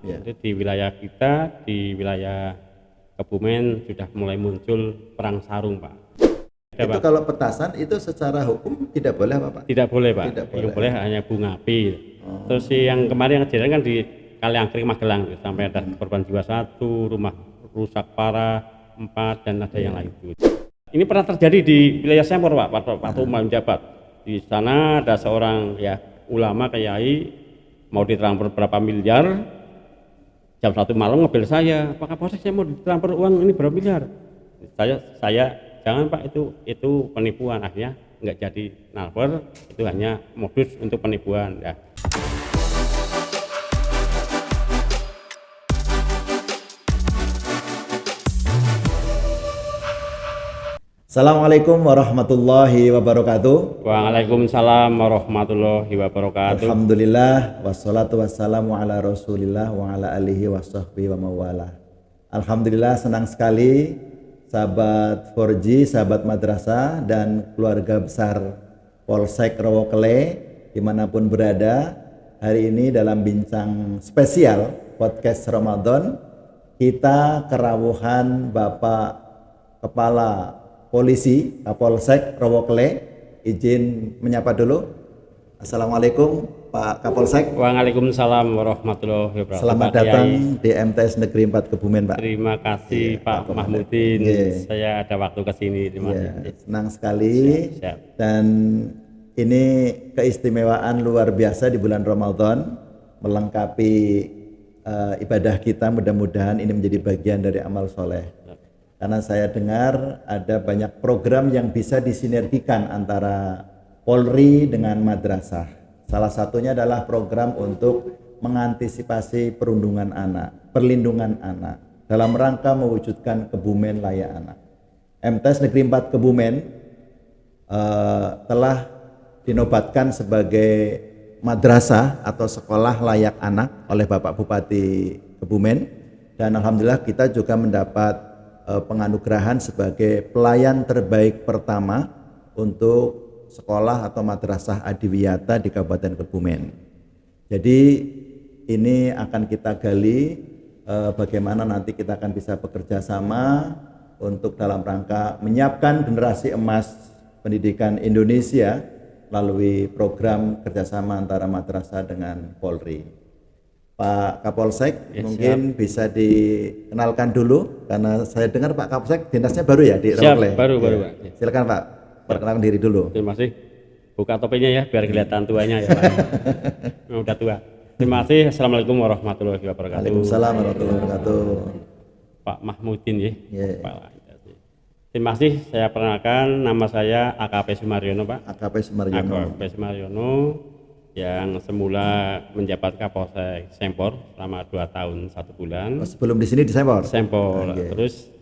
Ya. Jadi di wilayah kita, di wilayah Kebumen sudah mulai muncul perang sarung, Pak. Ada, Itu Pak? kalau petasan itu secara hukum tidak boleh apa Pak? Tidak boleh, Pak. Tidak Yang boleh. boleh hanya bunga api. Terus yang kemarin yang kejadian kan di Kaliangkring Magelang sampai ada korban jiwa 1, rumah rusak parah 4, dan ada yang lain. Ini pernah terjadi di wilayah Sempor, Pak, waktu menjabat. Di sana ada seorang ya ulama kiai mau ditransfer berapa miliar, jam 1 malam ngebel saya, Pak Kapolsek, saya mau ditransfer uang ini berapa miliar. Saya jangan Pak, itu penipuan. Akhirnya nggak jadi transfer, itu hanya modus untuk penipuan ya. Assalamualaikum warahmatullahi wabarakatuh. Waalaikumsalam warahmatullahi wabarakatuh. Alhamdulillah wassalatu wassalamu ala Rasulillah wa ala alihi washabbihi wa mawala. Alhamdulillah, senang sekali sahabat 4G, sahabat madrasah dan keluarga besar Polsek Rowokle dimanapun berada. Hari ini dalam bincang spesial podcast Ramadan, kita kerawuhan Bapak Kepala Polisi Kapolsek Rowokle. Izin menyapa dulu. Assalamualaikum Pak Kapolsek. Waalaikumsalam warahmatullahi wabarakatuh. Selamat Pak datang Kiai. di MTS Negeri 4 Kebumen, Pak. Terima kasih Iya, Pak Pak Mahmudin. Iya. Saya ada waktu ke sini. Terima Ya, kasih. senang sekali. Siap. Dan ini keistimewaan luar biasa di bulan Ramadan, melengkapi ibadah kita. Mudah-mudahan ini menjadi bagian dari amal soleh. Karena saya dengar ada banyak program yang bisa disinergikan antara Polri dengan madrasah. Salah satunya adalah program untuk mengantisipasi perundungan anak, perlindungan anak dalam rangka mewujudkan Kebumen Layak Anak. MTS Negeri 4 Kebumen telah dinobatkan sebagai madrasah atau sekolah layak anak oleh Bapak Bupati Kebumen, dan alhamdulillah kita juga mendapat penganugerahan sebagai pelayan terbaik pertama untuk sekolah atau madrasah adiwiyata di Kabupaten Kebumen. Jadi ini akan kita gali bagaimana nanti kita akan bisa bekerja sama untuk dalam rangka menyiapkan generasi emas pendidikan Indonesia melalui program kerjasama antara madrasah dengan Polri. Pak Kapolsek, mungkin bisa dikenalkan dulu, karena saya dengar Pak Kapolsek dinasnya baru ya di Rowokle. Baru, Ya. Pak. Silakan Pak, perkenalkan diri dulu. Terima kasih. Buka topinya ya, biar kelihatan tuanya ya Pak. Udah tua. Terima kasih. Assalamualaikum warahmatullahi wabarakatuh. Waalaikumsalam warahmatullahi wabarakatuh. Pak Mahmudin ya. Ya. Terima kasih. Saya perkenalkan, nama saya AKP Sumaryono, Pak. AKP Sumaryono. AKP Sumaryono yang semula menjabat Kapolsek Sempor selama 2 tahun 1 bulan. Oh, sebelum di sini di Sempor. Sempor. Okay. Terus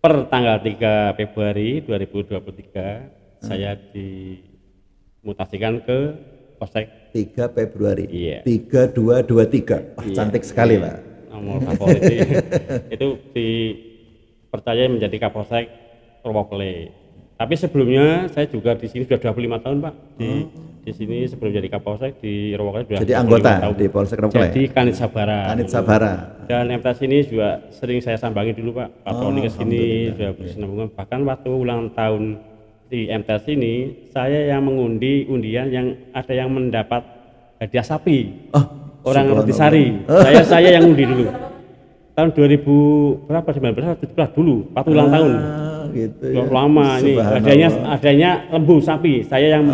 per tanggal 3 Februari 2023 saya dimutasikan ke Polsek 3 Februari. Iya. 3223. Wah, Iya, cantik sekali, iya. Pak. Nomor Kapolri itu dipercaya menjadi Kapolsek Rowokle. Tapi sebelumnya saya juga di sini sudah 25 tahun, Pak. Di sini sebelum jadi Kapolsek di Rowokle sudah Jadi 25 anggota tahun. di Polsek Rowokle. Jadi Kanit Sabara. Kanit Sabara. Dan MTS ini juga sering saya sambangi dulu, Pak. Patroli ke sini sudah berkesinambungan. Bahkan waktu ulang tahun di MTS ini saya yang mengundi undian yang ada yang mendapat hadiah sapi. Oh, Orang Retisari. Saya yang undi dulu. Tahun 2000 berapa 19 17 dulu, 4 ulang tahun. Gitu Sudah ya. lama ini adanya lembu sapi. Saya yang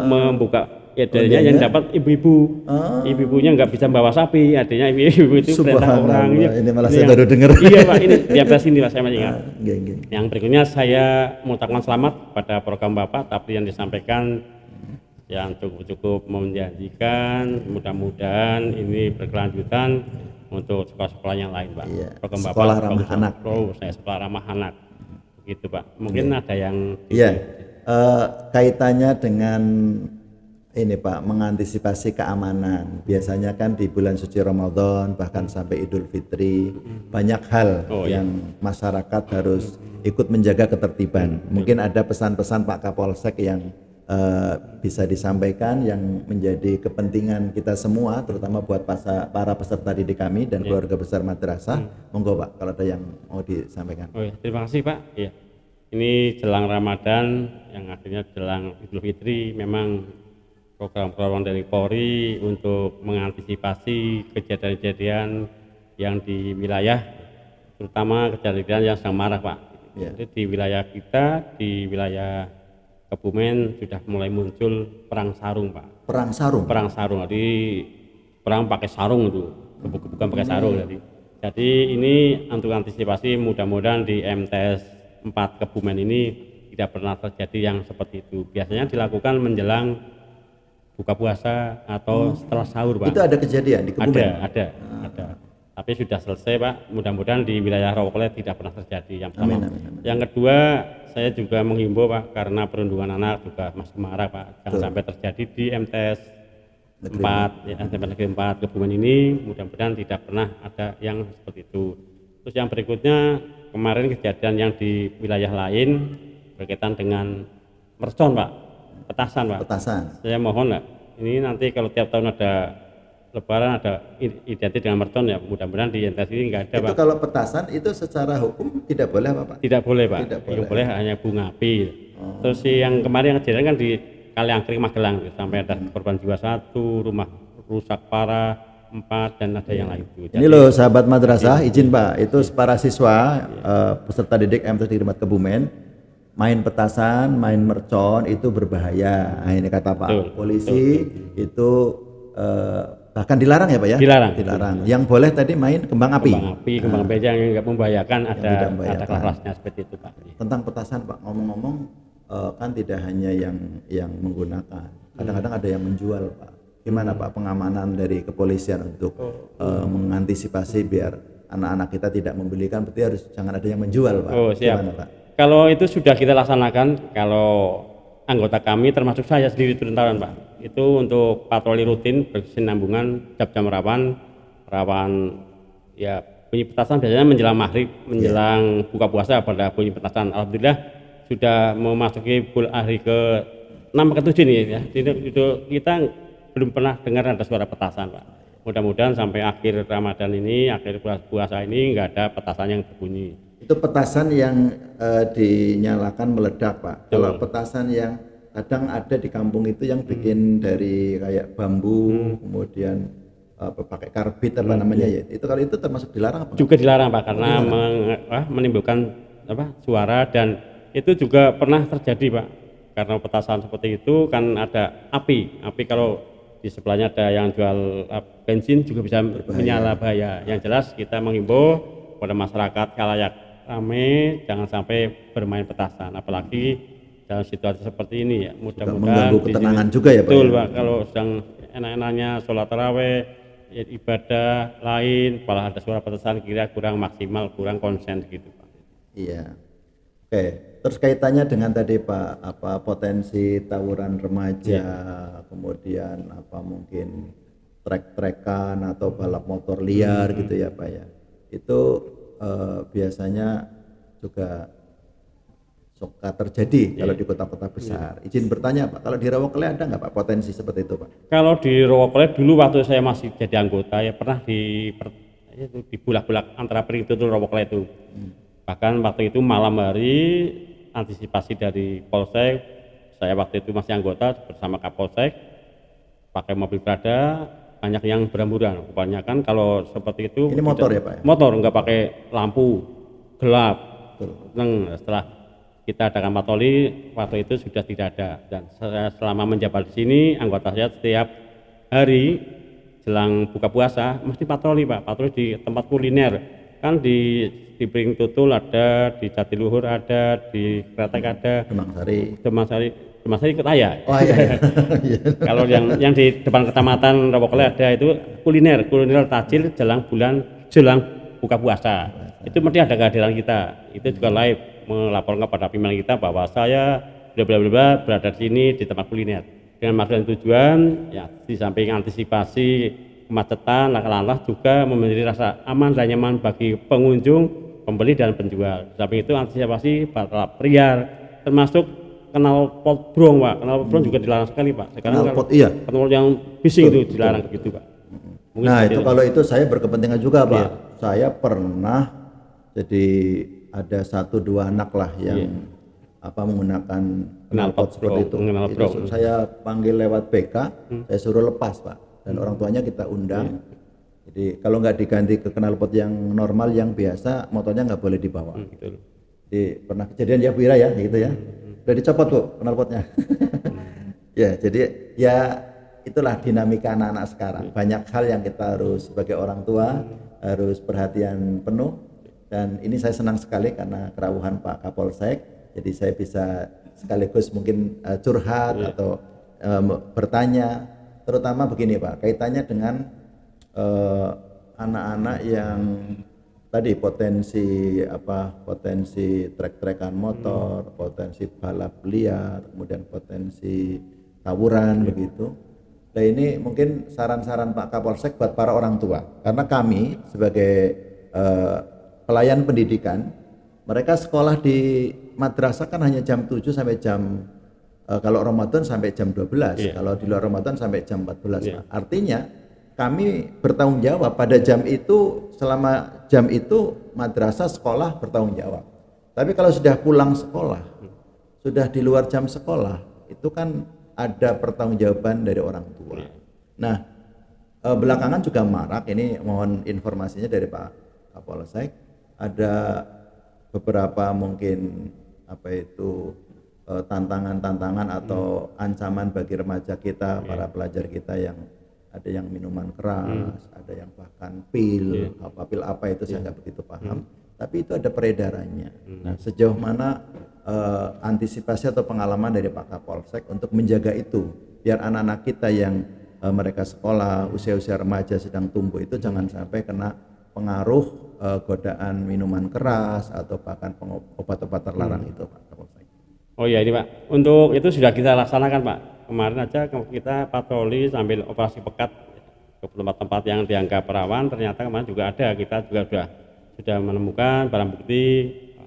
membuka adanya yang dapat ibu-ibu. Ibu-ibunya nggak bisa bawa sapi, adanya ibu-ibu itu perintah orang. Ini malah saya baru dengar. Iya Pak, ini di atas ini Pak, saya masih ingat. Geng. Yang berikutnya saya mengucapkan selamat pada program Bapak, tapi yang disampaikan yang cukup menjanjikan. Mudah-mudahan ini berkelanjutan untuk sekolah-sekolah yang lain, Pak. Iya. Program Sekolah Bapak ramah anak. Saya sekolah ramah anak. Begitu, Pak. Mungkin ada yang Iya. Kaitannya dengan ini Pak, mengantisipasi keamanan. Biasanya kan di bulan suci Ramadan bahkan sampai Idul Fitri banyak hal yang masyarakat harus ikut menjaga ketertiban. Mungkin ada pesan-pesan Pak Kapolsek yang bisa disampaikan yang menjadi kepentingan kita semua, terutama buat para peserta didik kami dan keluarga besar madrasah. Monggo Pak, kalau ada yang mau disampaikan. Oh ya, terima kasih Pak. Iya. Ini jelang Ramadan yang akhirnya jelang Idul Fitri, memang program-program dari Polri untuk mengantisipasi kejadian-kejadian yang di wilayah, terutama kejadian yang sedang marak Pak. Ya. Jadi di wilayah kita, di wilayah Kebumen sudah mulai muncul perang sarung Pak. Perang sarung? Perang sarung, jadi perang pakai sarung itu, bukan pakai sarung. Jadi ini untuk antisipasi, mudah-mudahan di MTS 4 Kebumen ini tidak pernah terjadi yang seperti itu. Biasanya dilakukan menjelang buka puasa atau setelah sahur Pak. Itu ada kejadian di Kebumen? Ada. Tapi sudah selesai Pak, mudah-mudahan di wilayah Rawakole tidak pernah terjadi yang pertama. Amin. Yang kedua, saya juga menghimbau Pak, karena perundungan anak juga masih marak Pak, jangan sampai terjadi di MTS 4, ya, SMP Negeri 4 Kebumen ini, mudah-mudahan tidak pernah ada yang seperti itu. Terus yang berikutnya, kemarin kejadian yang di wilayah lain berkaitan dengan mercon Pak, petasan Pak. Petasan. Saya mohon Pak, ini nanti kalau tiap tahun ada Lebaran ada identik dengan mercon, ya mudah-mudahan di MTS ini nggak ada itu Pak. Kalau petasan itu secara hukum tidak boleh Pak? Tidak boleh Pak, Tidak yang boleh hanya bunga api. Terus yang kemarin yang kejadian kan di Kaliangkring Magelang, sampai ada korban jiwa 1, rumah rusak parah 4, dan ada yang lain. Ini loh sahabat madrasah, izin Pak, itu para siswa peserta didik MTS Negeri 4 Kebumen, main petasan, main mercon itu berbahaya. Nah, ini kata Pak polisi itu bahkan dilarang ya Pak ya? Dilarang. Yang boleh tadi main kembang api. Kembang api yang nggak membahayakan, ada kelasnya seperti itu Pak. Tentang petasan Pak, ngomong-ngomong kan tidak hanya yang menggunakan, kadang-kadang ada yang menjual Pak. Gimana Pak pengamanan dari kepolisian untuk mengantisipasi biar anak-anak kita tidak membelikan, berarti harus jangan ada yang menjual Pak. Siap. Gimana Pak? Kalau itu sudah kita laksanakan, kalau anggota kami termasuk saya sendiri turun tangan Pak, itu untuk patroli rutin berkesinambungan jam-jam rawan ya, bunyi petasan biasanya menjelang maghrib, menjelang buka puasa pada bunyi petasan. Alhamdulillah sudah memasuki hari ke-6 ke-7 nih ya, itu kita belum pernah dengar ada suara petasan Pak. Mudah-mudahan sampai akhir Ramadan ini, akhir puasa ini nggak ada petasan yang berbunyi. Itu petasan yang dinyalakan meledak Pak. Kalau petasan yang kadang ada di kampung itu yang bikin dari kayak bambu, kemudian pakai karbit apa namanya ya. Itu kalau itu termasuk dilarang apa? Juga dilarang Pak, karena menimbulkan suara, dan itu juga pernah terjadi Pak. Karena petasan seperti itu kan ada api kalau di sebelahnya ada yang jual bensin juga bisa menyala, bahaya. Yang jelas kita menghimbau pada masyarakat khalayak ramai jangan sampai bermain petasan, apalagi dalam situasi seperti ini ya. Mudah-mudahan mengganggu ketenangan juga ya Pak. Betul Pak, kalau sedang enak-enaknya sholat taraweh, ibadah lain, malah ada suara petasan, kira kurang maksimal, kurang konsen gitu Pak. Iya. Oke, terus kaitannya dengan tadi Pak, potensi tawuran remaja, kemudian mungkin trek-trekan atau balap motor liar gitu ya Pak ya. Itu biasanya juga suka terjadi kalau di kota-kota besar. Izin bertanya Pak, kalau di Rawakole ada nggak Pak potensi seperti itu Pak? Kalau di Rawakole dulu waktu saya masih jadi anggota ya pernah di bulak-bulak antara Pringtutul Rawakole itu. Bahkan waktu itu malam hari, antisipasi dari Polsek, saya waktu itu masih anggota bersama Kapolsek, pakai mobil Prada, banyak yang berhamburan. Kebanyakan kalau seperti itu. Ini motor ya Pak ya? Motor, nggak pakai lampu, gelap. Setelah kita adakan patroli, waktu itu sudah tidak ada. Dan saya selama menjabat di sini, anggota saya setiap hari jelang buka puasa mesti patroli Pak, patroli di tempat kuliner. Kan di Pringtutul ada, di Jatiluhur ada, di Kretek ada, Demang Sari ikut ayah. Oh iya. Kalau yang di depan kecamatan Rawakole ada itu kuliner tajil jelang buka puasa. Itu mesti ada kehadiran kita. Itu juga live melaporkan kepada pimpinan kita bahwa saya berada di sini di tempat kuliner dengan maksud dan tujuan ya, di samping antisipasi kemacetan, lantas juga memberi rasa aman dan nyaman bagi pengunjung, pembeli dan penjual. Di samping itu antisipasi balap liar, termasuk knalpot brong Pak. Knalpot brong juga dilarang sekali Pak. Sekarang Knalpot, iya. knalpot yang bising itu dilarang begitu Pak. Mungkin Nah itu kalau itu saya berkepentingan juga Pak. Iya. Saya pernah jadi ada 1-2 anak lah yang menggunakan knalpot seperti itu. Itu saya panggil lewat BK, saya suruh lepas Pak. Dan orang tuanya kita undang. Jadi kalau nggak diganti ke knalpot yang normal yang biasa, motornya nggak boleh dibawa. Betul. Jadi pernah kejadian ya Bu Ira ya, gitu ya. Udah dicopot Bu knalpotnya. Ya jadi ya itulah dinamika anak-anak sekarang. Banyak hal yang kita harus sebagai orang tua harus perhatian penuh. Dan ini saya senang sekali karena kerawuhan Pak Kapolsek. Jadi saya bisa sekaligus mungkin curhat atau bertanya. Terutama begini Pak, kaitannya dengan anak-anak yang tadi potensi trek-trekan motor, potensi balap liar, kemudian potensi tawuran begitu. Nah ini mungkin saran-saran Pak Kapolsek buat para orang tua, karena kami sebagai pelayan pendidikan, mereka sekolah di madrasah kan hanya jam 7 sampai jam kalau Ramadan sampai jam 12, kalau di luar Ramadan sampai jam 14. Nah, artinya kami bertanggung jawab pada jam itu, selama jam itu madrasah sekolah bertanggung jawab. Tapi kalau sudah pulang sekolah, sudah di luar jam sekolah, itu kan ada pertanggungjawaban dari orang tua. Nah, belakangan juga marak, ini mohon informasinya dari Pak Kapolsek, ada beberapa mungkin tantangan-tantangan atau ancaman bagi remaja kita, para pelajar kita yang ada yang minuman keras, ada yang bahkan pil apa itu saya nggak begitu paham, tapi itu ada peredarannya. Nah sejauh mana antisipasi atau pengalaman dari Pak Kapolsek untuk menjaga itu, biar anak-anak kita yang mereka sekolah usia-usia remaja sedang tumbuh itu jangan sampai kena pengaruh godaan minuman keras atau bahkan obat-obat terlarang itu Pak Kapolsek. Oh iya ini Pak, untuk itu sudah kita laksanakan Pak. Kemarin aja kita patroli sambil operasi pekat ke tempat-tempat yang dianggap rawan, ternyata kemarin juga ada, kita juga sudah menemukan barang bukti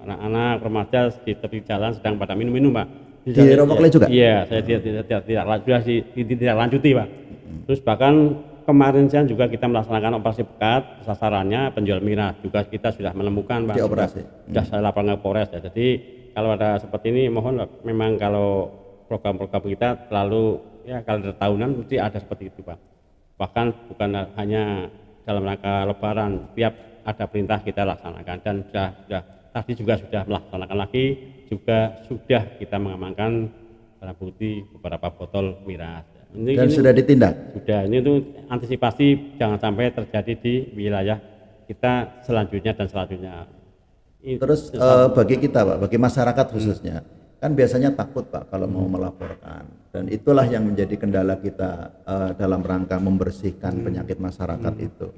anak-anak remaja di tepi jalan sedang pada minum-minum Pak. Di Romokley juga? Iya, saya tidak lanjuti Pak. Terus bahkan kemarin siang juga kita melaksanakan operasi pekat, sasarannya penjual miras juga kita sudah menemukan Pak. Sudah saya laporkan ke Polres ya. Jadi kalau ada seperti ini mohon memang kalau program-program kita terlalu ya kalau tahunan mesti ada seperti itu Pak. Bahkan bukan hanya dalam rangka lebaran, tiap ada perintah kita laksanakan dan sudah tadi juga sudah melaksanakan lagi, juga sudah kita mengamankan barang bukti beberapa botol miras. Dan sudah ditindak? Sudah, ini tuh antisipasi jangan sampai terjadi di wilayah kita selanjutnya dan selanjutnya. Terus bagi kita Pak, bagi masyarakat khususnya, kan biasanya takut Pak kalau mau melaporkan, dan itulah yang menjadi kendala kita dalam rangka membersihkan penyakit masyarakat itu.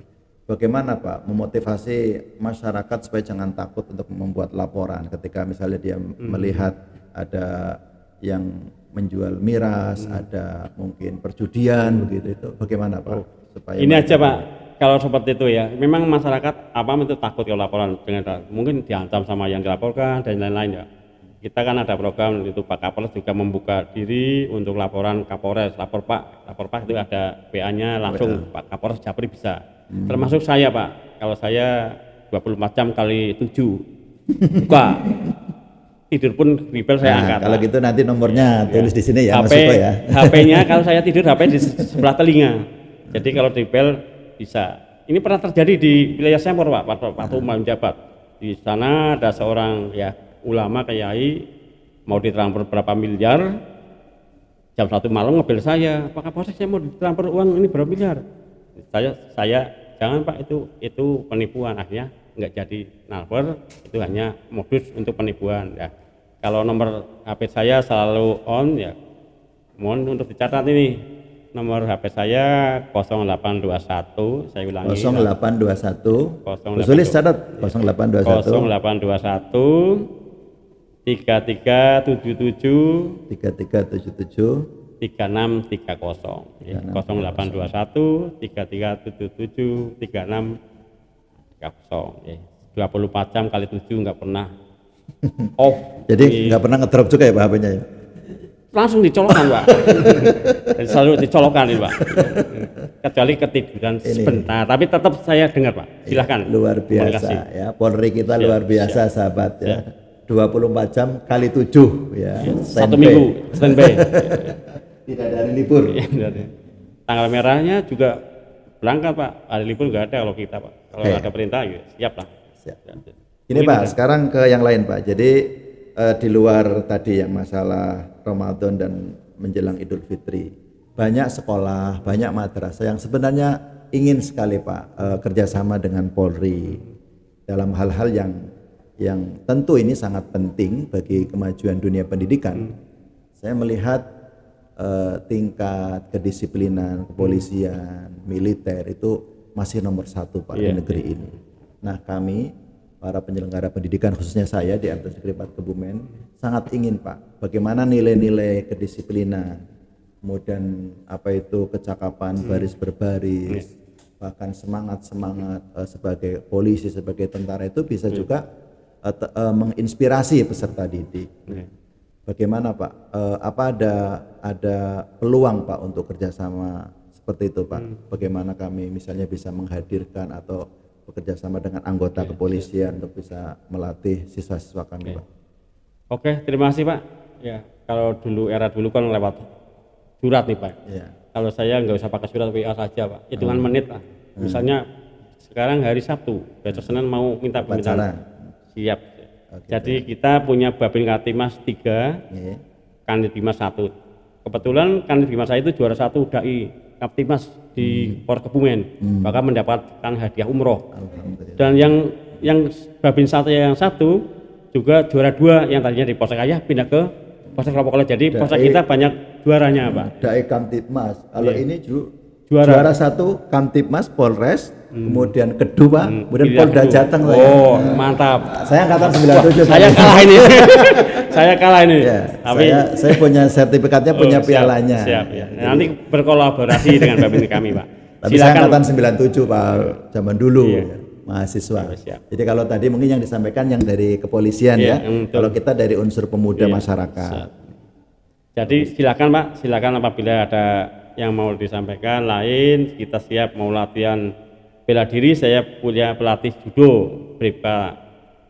Bagaimana Pak memotivasi masyarakat supaya jangan takut untuk membuat laporan ketika misalnya dia melihat ada yang menjual miras, ada mungkin perjudian begitu, itu bagaimana Pak supaya ini aja Pak, kalau seperti itu ya memang masyarakat itu takut kalau laporan dengan mungkin diancam sama yang dilaporkan dan lain-lain ya. Kita kan ada program itu Pak Kapolres juga membuka diri untuk laporan Kapolres, lapor Pak itu ada PA-nya langsung Pak Kapolres Japri bisa. Termasuk saya Pak, kalau saya 24 jam kali 7 buka. Tidur pun bibel saya angkat. Kalau gitu nanti nomornya tulis di sini ya, HP, Mas Suko ya. HP-nya kalau saya tidur HP di sebelah telinga. Jadi kalau di bel bisa. Ini pernah terjadi di wilayah Sempor Pak Tumam Jabat. Di sana ada seorang ulama kiai mau ditransfer berapa miliar, jam 1 malam ngebel saya, Pak Kapolsek saya mau ditransfer uang ini berapa miliar. Saya jangan Pak, itu penipuan, akhirnya nggak jadi transfer, itu hanya modus untuk penipuan ya. Kalau nomor HP saya selalu on ya, mohon untuk dicatat ini nomor HP saya 0821, saya ulangi 0821 tulis catat 0821 3377 3630 0821 3377 3630 24 jam kali 7 nggak pernah off. Jadi nggak pernah ngedrop juga ya Pak HP-nya ya? langsung dicolokkan Pak. Selalu dicolokkan ini Pak. Kecuali ketiduran sebentar, tapi tetap saya dengar Pak. Silahkan. Luar biasa ya, Polri kita luar biasa sahabat ya. 24 jam kali 7 ya. Satu minggu standby. Tidak ada hari libur. Tanggal merahnya juga berangkat Pak. Hari libur nggak ada kalau kita Pak. Kalau ada perintah ya siap lah. Siap. Ini Pak, sekarang ke yang lain Pak. Jadi di luar tadi yang masalah Ramadan dan menjelang Idul Fitri, banyak sekolah, banyak madrasah yang sebenarnya ingin sekali Pak kerjasama dengan Polri dalam hal-hal yang tentu ini sangat penting bagi kemajuan dunia pendidikan. Saya melihat tingkat kedisiplinan kepolisian, militer itu masih nomor 1 Pak di negeri ini. Nah kami para penyelenggara pendidikan khususnya saya di MTs Negeri 4 Kebumen sangat ingin Pak bagaimana nilai-nilai kedisiplinan, kemudian apa itu kecakapan baris berbaris, bahkan semangat sebagai polisi, sebagai tentara itu bisa juga menginspirasi peserta didik. Bagaimana Pak? Apa ada peluang Pak untuk kerjasama seperti itu Pak? Bagaimana kami misalnya bisa menghadirkan atau bekerjasama dengan anggota kepolisian untuk bisa melatih siswa-siswa kami Pak? Oke, terima kasih Pak. Ya, kalau era dulu kan lewat surat nih Pak. Ya. Kalau saya nggak usah pakai surat, WA saja Pak. Hitungan menit Pak. Misalnya sekarang hari Sabtu, besok Senin mau minta permintaan. Siap. Jadi kita punya Babin Katimas 3, Kanit Dimas 1. Kebetulan Kanit Dimas saya itu juara 1 dai Kaptimas di Polres Kebumen, bahkan mendapatkan hadiah umroh. Dan yang Babin 1 yang 1 juga juara 2 yang tadinya di Polsek Ayah pindah ke Polsek Kelopok. Jadi Polsek kita banyak juaranya Pak. Dai Kamtibmas. Kalau ini juara 1 Kamtibmas Polres. Kemudian kedua, kemudian Polda Jateng. Mantap. Saya angkatan 97. Saya kalah ini. Saya kalah ini. Ya, tapi saya punya sertifikatnya, punya pialanya. Siap ya. Nanti berkolaborasi dengan Babin kami, Pak. Tapi saya angkatan 97 Pak, zaman dulu. Mahasiswa. Jadi kalau tadi mungkin yang disampaikan yang dari kepolisian ya. Kalau kita dari unsur pemuda masyarakat. Jadi silakan Pak, silakan apabila ada yang mau disampaikan lain, kita siap mau latihan bela diri. Saya punya pelatih judo, Bribka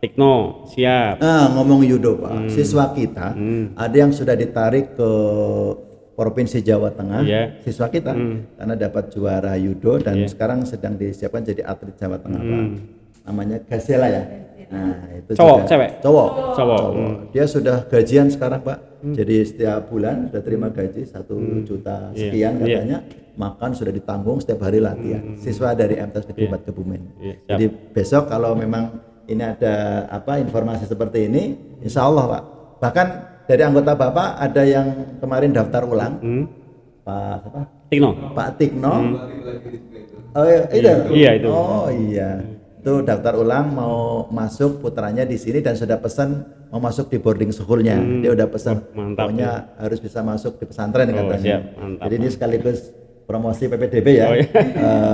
Tikno, siap. Nah, ngomong judo Pak, siswa kita ada yang sudah ditarik ke Provinsi Jawa Tengah, siswa kita karena dapat juara judo dan sekarang sedang disiapkan jadi atlet Jawa Tengah Pak. Namanya Gasela ya. Nah, itu cowok, cewek? Cowok. Dia sudah gajian sekarang Pak. Jadi setiap bulan sudah terima gaji 1 juta sekian katanya. Makan sudah ditanggung, setiap hari latihan. Siswa dari MTs Negeri 4 Kebumen. Jadi besok kalau memang ini ada informasi seperti ini, insya Allah Pak. Bahkan dari anggota Bapak ada yang kemarin daftar ulang, Pak Tikno. Oh iya itu. Oh iya. Itu daftar ulang mau masuk putranya di sini dan sudah pesan mau masuk di boarding schoolnya. Dia udah pesan, pokoknya harus bisa masuk di pesantren katanya. Jadi ini sekaligus promosi PPDB ya.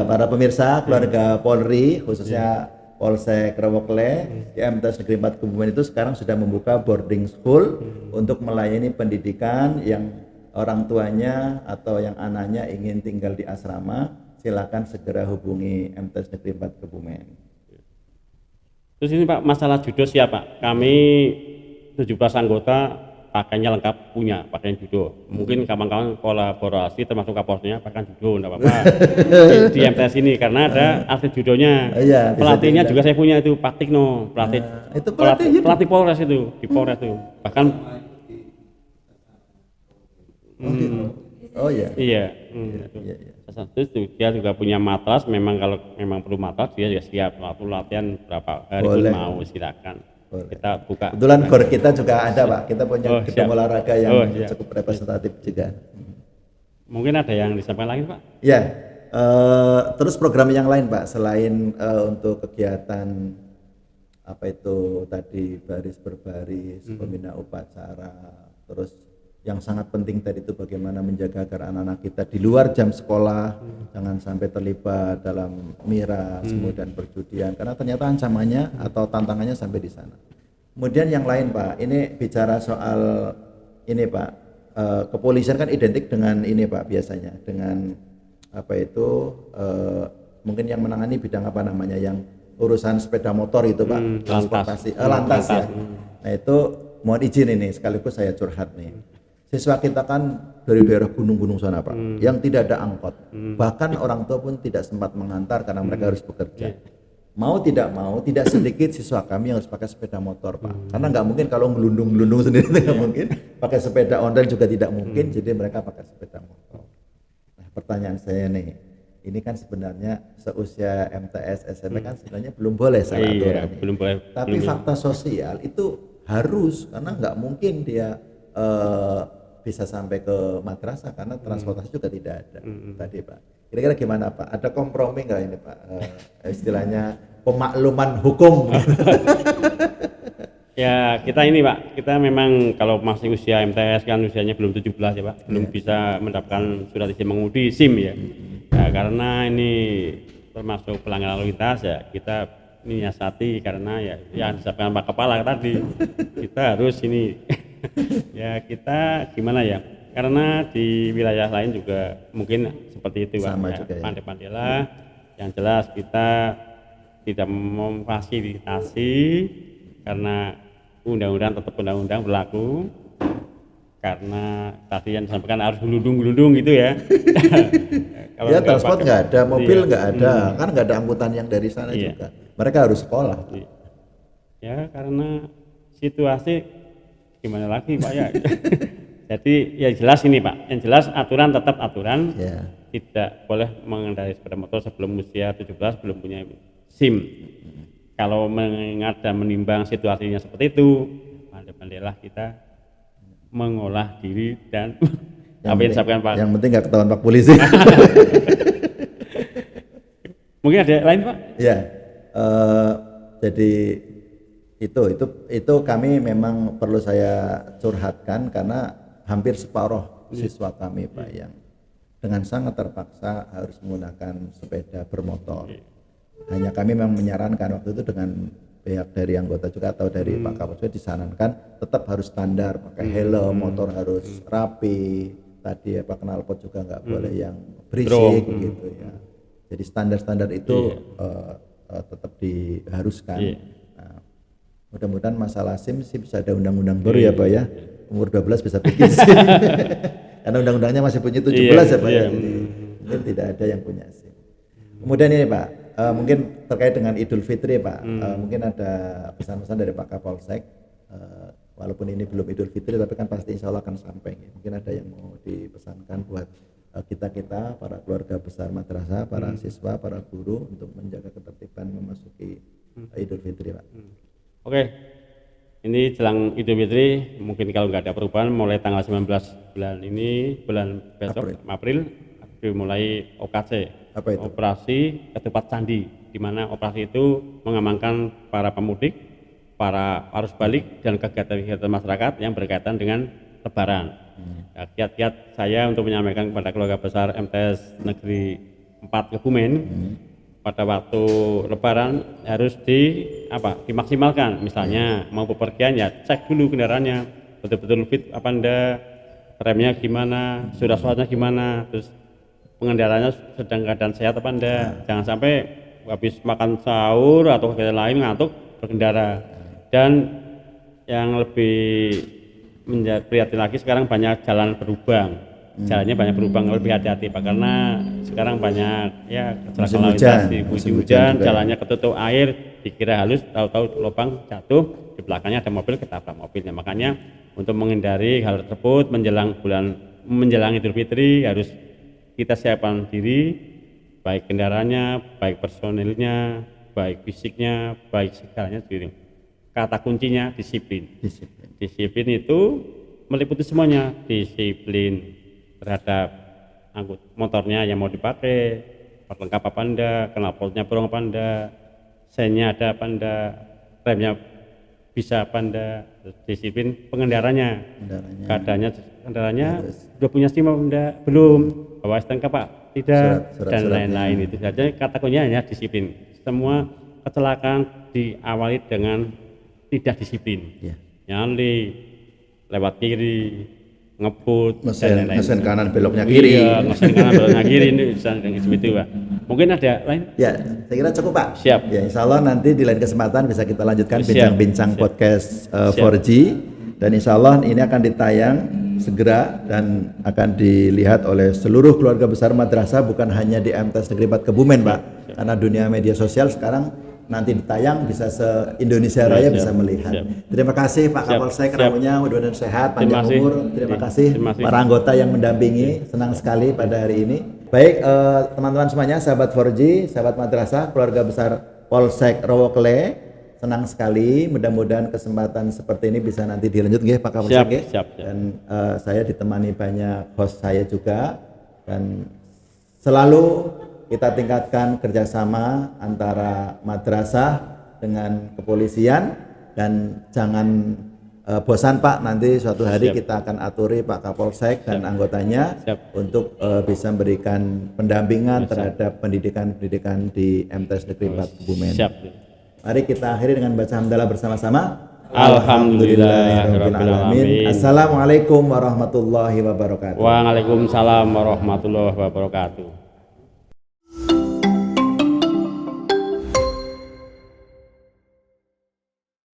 Para pemirsa keluarga Polri khususnya Polsek Rawokle di MTs Negeri 4 Kebumen itu sekarang sudah membuka boarding school untuk melayani pendidikan yang orang tuanya atau yang anaknya ingin tinggal di asrama. Silakan segera hubungi MTs Negeri 4 Kebumen. Terus ini Pak, masalah judo siapa? Kami 17 anggota pakainya lengkap, punya pakaian judo. Mungkin kawan-kawan kolaborasi termasuk Kapolsnya pakaian judo, enggak apa-apa. di MTS ini karena ada atlet judonya. Pelatihnya juga saya punya itu Pak Tikno, pelatih Polres itu, di Polres itu. Bahkan Terus dia juga punya matras, memang kalau memang perlu matras dia juga siap. Waktu latihan berapa hari pun mau, silakan. Kita buka. Kebetulan gor kita juga ada Pak, kita punya gedung olahraga yang cukup representatif juga. Mungkin ada yang disampaikan lain Pak? Ya, terus program yang lain Pak, selain untuk kegiatan apa itu tadi baris berbaris, pembina upacara, terus yang sangat penting tadi itu bagaimana menjaga agar anak-anak kita di luar jam sekolah jangan sampai terlibat dalam miras, kemudian perjudian, karena ternyata ancamannya atau tantangannya sampai di sana. Kemudian yang lain Pak, ini bicara soal ini Pak, kepolisian kan identik dengan ini Pak biasanya dengan apa itu mungkin yang menangani bidang apa namanya yang urusan sepeda motor itu Pak, transportasi lantas ya. Nah itu mohon izin ini sekaligus saya curhat nih. Siswa kita kan dari daerah gunung-gunung sana Pak, yang tidak ada angkot, bahkan orang tua pun tidak sempat mengantar karena mereka harus bekerja. Mau tidak mau, tidak sedikit siswa kami yang harus pakai sepeda motor Pak, karena nggak mungkin kalau ngelundung-ngelundung sendiri nggak mungkin, pakai sepeda ondel juga tidak mungkin, jadi mereka pakai sepeda motor. Nah pertanyaan saya nih, ini kan sebenarnya seusia MTS SMP kan sebenarnya belum boleh salah aturan, belum boleh. Tapi fakta sosial itu harus, karena nggak mungkin dia bisa sampai ke madrasah karena transportasi juga tidak ada tadi Pak. Kira-kira gimana Pak? Ada kompromi nggak ini Pak? Istilahnya pemakluman hukum. Ya kita ini Pak, kita memang kalau masih usia MTS kan usianya belum 17 ya Pak, belum bisa mendapatkan surat izin mengemudi SIM ya. Ya karena ini termasuk pelanggaran lalu lintas ya kita menyiasati karena ya disebutkan Pak Kepala tadi kita harus ini ya kita gimana ya, karena di wilayah lain juga mungkin seperti itu Pak, ya, pandai-pandailah. Yang jelas kita tidak memfasilitasi karena undang-undang tetap undang-undang berlaku, karena tadi yang disampaikan harus gelundung-gelundung gitu ya. Kalau ya transport nggak ada, mobil nggak ada, kan nggak ada angkutan yang dari sana juga. Mereka harus sekolah. Ya karena situasi gimana lagi Pak ya. Jadi ya jelas ini Pak, yang jelas aturan tetap aturan, tidak boleh mengendarai sepeda motor sebelum usia 17, belum punya SIM. Kalau mengingat dan menimbang situasinya seperti itu, pandai-pandailah kita mengolah diri dan apa yang disampaikan Pak. Yang penting nggak ketahuan Pak Polisi. Mungkin ada lain Pak? Ya, jadi itu kami memang perlu saya curhatkan karena hampir separuh siswa kami Pak yang dengan sangat terpaksa harus menggunakan sepeda bermotor. Hanya kami memang menyarankan waktu itu dengan pihak dari anggota juga atau dari Pak Kapolres disarankan tetap harus standar, pakai helm, motor harus rapi, tadi apa knalpot juga nggak boleh yang berisik gitu ya. Jadi standar-standar itu tetap diharuskan. Nah, mudah-mudahan masalah SIM sih bisa ada undang-undang baru ya Pak ya. Umur 12 bisa bikin SIM. Karena undang-undangnya masih punya 17 ya Pak ya. Jadi mungkin tidak ada yang punya SIM. Kemudian ini Pak, mungkin terkait dengan Idul Fitri Pak, mungkin ada pesan-pesan dari Pak Kapolsek, walaupun ini belum Idul Fitri tapi kan pasti insya Allah akan sampai. Mungkin ada yang mau dipesankan buat kita para keluarga besar madrasah, para siswa, para guru untuk menjaga ketertiban memasuki Idul Fitri Pak. Oke, ini jelang Idul Fitri mungkin kalau nggak ada perubahan mulai tanggal 19 bulan besok April dimulai OKC, operasi ketupat candi, di mana operasi itu mengamankan para pemudik, para arus balik dan kegiatan-kegiatan masyarakat yang berkaitan dengan Lebaran. Kiat-kiat saya untuk menyampaikan kepada keluarga besar MTS Negeri 4 Kebumen pada waktu Lebaran harus dimaksimalkan. Misalnya mau bepergian ya cek dulu kendaraannya betul-betul fit apa enggak, remnya gimana, surat-suratnya gimana, terus pengendaranya sedang keadaan sehat apa enggak. Jangan sampai habis makan sahur atau kegiatan lain ngantuk berkendara. Dan yang lebih prihatin lagi sekarang banyak jalan berlubang, jalannya banyak berlubang, lebih hati-hati Pak, karena sekarang banyak ya kecelakaan lalu lintas di musim hujan, jalannya ketutup air, dikira halus, tahu-tahu lubang jatuh, di belakangnya ada mobil ketabrak mobilnya. Makanya untuk menghindari hal tersebut menjelang Idul Fitri harus kita siapkan diri, baik kendaraannya, baik personilnya, baik fisiknya, baik segalanya sendiri. Kata kuncinya disiplin. Disiplin itu meliputi semuanya, disiplin terhadap motornya yang mau dipakai, lengkap apa enggak, knalpotnya bolong apa enggak, sennya ada apa enggak, remnya bisa apa enggak, disiplin pengendaranya, kendaranya udah punya SIM apa enggak, belum, bawa STNK Pak, tidak, dan lain-lain. Itu saja kata kuncinya hanya disiplin. Semua kecelakaan diawali dengan tidak disiplin, nyali, lewat kiri, ngebut mesin kanan beloknya kiri. Iya, mesin kanan beloknya kiri ini bisa seperti itu Pak. Mungkin ada lain? Ya, saya kira cukup Pak. Siap. Ya, insya Allah nanti di lain kesempatan bisa kita lanjutkan Siap. bincang-bincang podcast 4G, dan insya Allah ini akan ditayang segera dan akan dilihat oleh seluruh keluarga besar madrasah, bukan hanya di MTs Negeri 4 Kebumen Pak. Karena dunia media sosial sekarang nanti ditayang bisa se-Indonesia Raya bisa melihat. Terima kasih Pak Kapolsek, Ramunya mudah-mudahan sehat, panjang umur. Terima kasih para anggota yang mendampingi, senang sekali pada hari ini. Baik teman-teman semuanya, sahabat 4G, sahabat madrasah, keluarga besar Polsek Rowokle, senang sekali. Mudah-mudahan kesempatan seperti ini bisa nanti dilanjut nggih Pak Kapolsek. Siap. Dan saya ditemani banyak host saya juga, dan selalu kita tingkatkan kerjasama antara madrasah dengan kepolisian, dan jangan bosan Pak, nanti suatu hari kita akan aturi Pak Kapolsek dan anggotanya untuk bisa memberikan pendampingan terhadap pendidikan di MTs Negeri 4 Kebumen. Mari kita akhiri dengan baca hamdalah bersama-sama. Alhamdulillahirabbil alamin. Assalamualaikum warahmatullahi wabarakatuh. Waalaikumsalam warahmatullahi wabarakatuh.